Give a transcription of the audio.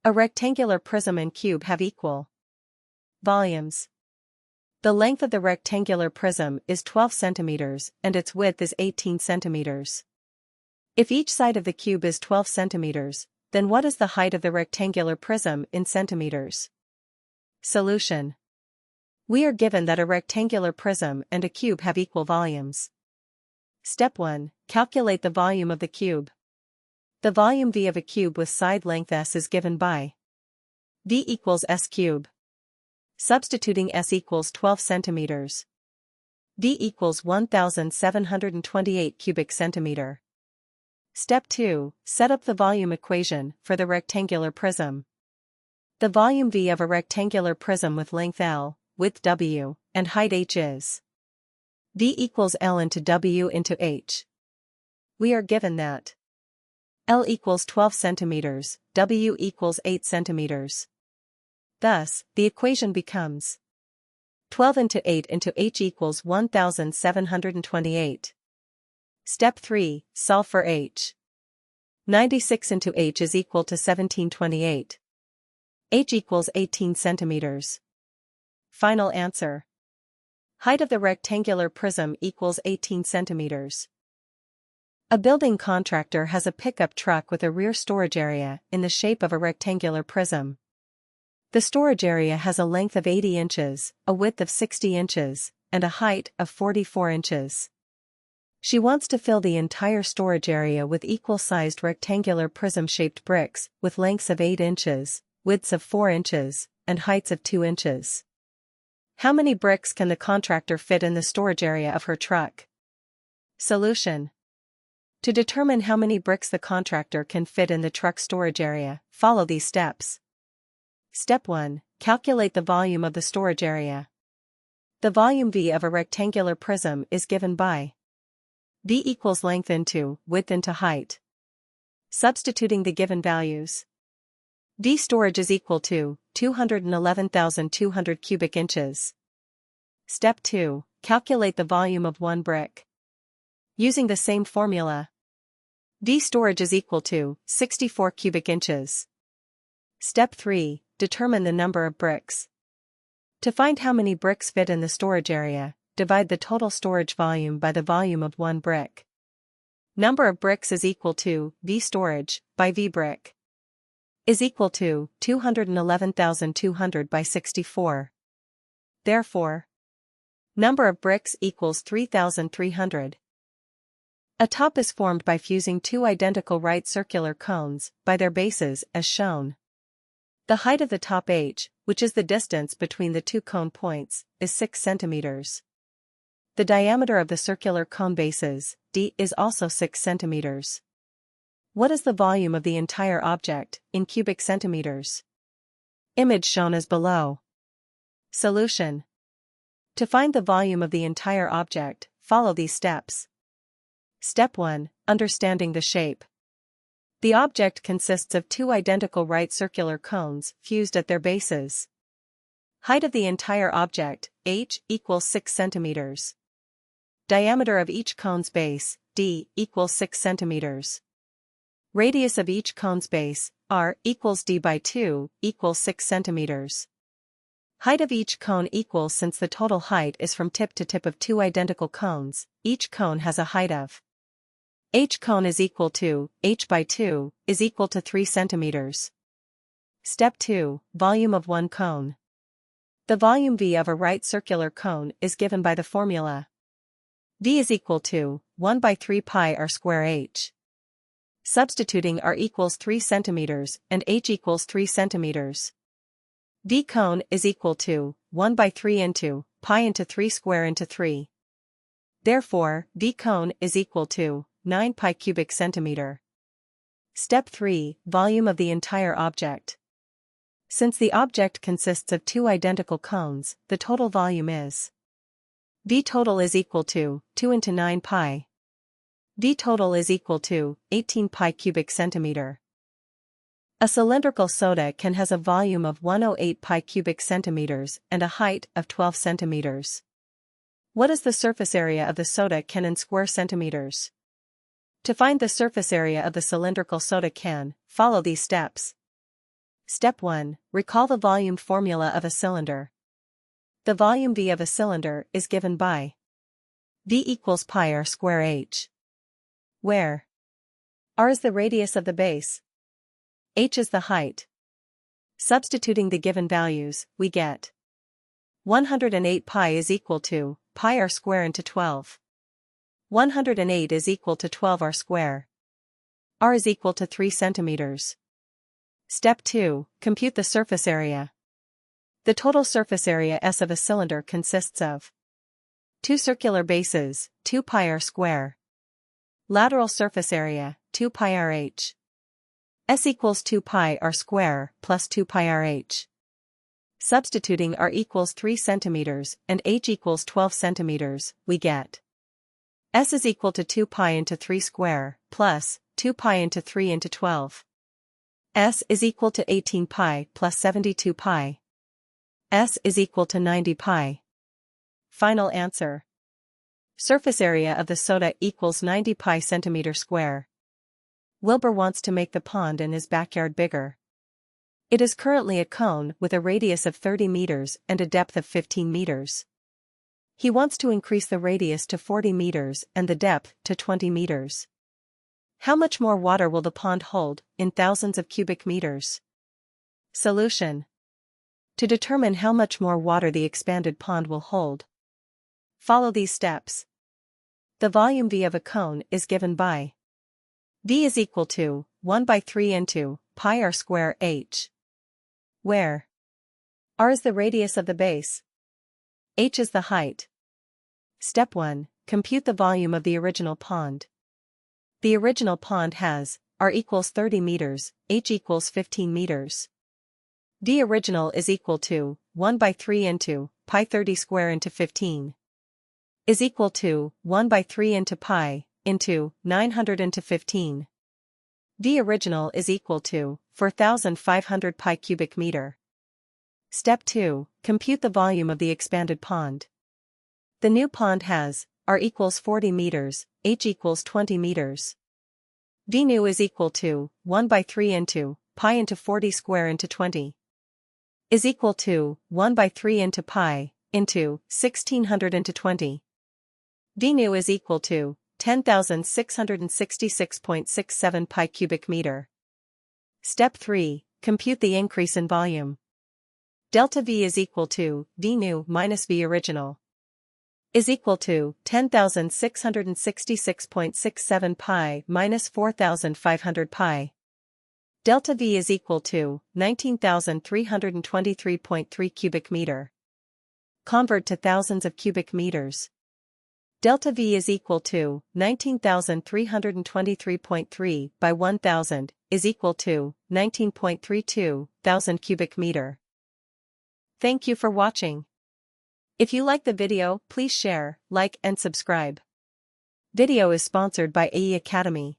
A rectangular prism and cube have equal volumes. The length of the rectangular prism is 12 centimeters and its width is 18 centimeters. If each side of the cube is 12 centimeters, then what is the height of the rectangular prism in centimeters? Solution. We are given that a rectangular prism and a cube have equal volumes. Step 1. Calculate the volume of the cube. The volume V of a cube with side length S is given by V equals S cube. Substituting S equals 12 centimeters. V equals 1728 cubic centimeter. Step 2. Set up the volume equation for the rectangular prism. The volume V of a rectangular prism with length L, width W, and height H is V equals L into W into H. We are given that L equals 12 centimeters, W equals 8 centimeters. Thus, the equation becomes 12 into 8 into H equals 1728. Step 3. Solve for H. 96 into H is equal to 1728. H equals 18 centimeters. Final answer. Height of the rectangular prism equals 18 centimeters. A building contractor has a pickup truck with a rear storage area in the shape of a rectangular prism. The storage area has a length of 80 inches, a width of 60 inches, and a height of 44 inches. She wants to fill the entire storage area with equal-sized rectangular prism-shaped bricks with lengths of 8 inches, widths of 4 inches, and heights of 2 inches. How many bricks can the contractor fit in the storage area of her truck? Solution. To determine how many bricks the contractor can fit in the truck storage area, follow these steps. Step 1. Calculate the volume of the storage area. The volume V of a rectangular prism is given by V equals length into width into height. Substituting the given values. V storage is equal to 211,200 cubic inches. Step 2. Calculate the volume of one brick. Using the same formula, V storage is equal to 64 cubic inches. Step 3. Determine the number of bricks. To find how many bricks fit in the storage area, divide the total storage volume by the volume of one brick. Number of bricks is equal to V storage by V brick is equal to 211,200 by 64. Therefore, number of bricks equals 3,300. A top is formed by fusing two identical right circular cones by their bases as shown. The height of the top H, which is the distance between the two cone points, is 6 centimeters. The diameter of the circular cone bases, D, is also 6 centimeters. What is the volume of the entire object, in cubic centimeters? Image shown as below. Solution. To find the volume of the entire object, follow these steps. Step 1. Understanding the shape. The object consists of two identical right circular cones fused at their bases. Height of the entire object, H, equals 6 centimeters. Diameter of each cone's base, D, equals 6 centimeters. Radius of each cone's base, R, equals D by 2, equals 6 centimeters. Height of each cone equals, since the total height is from tip to tip of two identical cones, each cone has a height of H cone is equal to, H by 2, is equal to 3 centimeters. Step 2. Volume of one cone. The volume V of a right circular cone is given by the formula. V is equal to 1 by 3 pi r square H. Substituting R equals 3 centimeters and H equals 3 centimeters. V cone is equal to 1 by 3 into pi into 3 square into 3. Therefore, V cone is equal to 9 pi cubic centimeter. Step 3. Volume of the entire object. Since the object consists of two identical cones, the total volume is V total is equal to 2 into 9 pi. V total is equal to 18 pi cubic centimeter. A cylindrical soda can has a volume of 108 pi cubic centimeters and a height of 12 centimeters. What is the surface area of the soda can in square centimeters? To find the surface area of the cylindrical soda can, follow these steps. Step 1. Recall the volume formula of a cylinder. The volume V of a cylinder is given by V equals pi r square h, where r is the radius of the base, h is the height. Substituting the given values, we get 108 pi is equal to pi r square into 12. 108 is equal to 12 r square. R is equal to 3 centimeters. Step 2. Compute the surface area. The total surface area S of a cylinder consists of 2 circular bases, 2 pi r square. Lateral surface area, 2 pi r h. S equals 2 pi r square plus 2 pi r h. Substituting r equals 3 centimeters and h equals 12 centimeters, we get S is equal to 2 pi into 3 square plus 2 pi into 3 into 12. S is equal to 18 pi plus 72 pi. S is equal to 90 pi. Final answer. Surface area of the soda equals 90 pi centimeter square. Wilbur wants to make the pond in his backyard bigger. It is currently a cone with a radius of 30 meters and a depth of 15 meters. He wants to increase the radius to 40 meters and the depth to 20 meters. How much more water will the pond hold in thousands of cubic meters? Solution. To determine how much more water the expanded pond will hold, follow these steps. The volume V of a cone is given by V is equal to 1 by 3 into pi r square h, where r is the radius of the base, h is the height. Step 1. Compute the volume of the original pond. The original pond has r equals 30 meters, h equals 15 meters. The original is equal to 1 by 3 into pi 30 square into 15 is equal to 1 by 3 into pi into 900 into 15. The original is equal to 4,500 pi cubic meter. Step 2. Compute the volume of the expanded pond. The new pond has r equals 40 meters, h equals 20 meters. V new is equal to 1 by 3 into pi into 40 square into 20 is equal to 1 by 3 into pi into 1600 into 20. V new is equal to 10,666.67 pi cubic meter. Step 3. Compute the increase in volume. Delta V is equal to V new minus V original is equal to 10,666.67 pi minus 4,500 pi. Delta V is equal to 19,323.3 cubic meter. Convert to thousands of cubic meters. Delta V is equal to 19,323.3 by 1,000 is equal to 19.32 thousand cubic meter. Thank you for watching. If you like the video, please share, like and subscribe. Video is sponsored by AE Academy.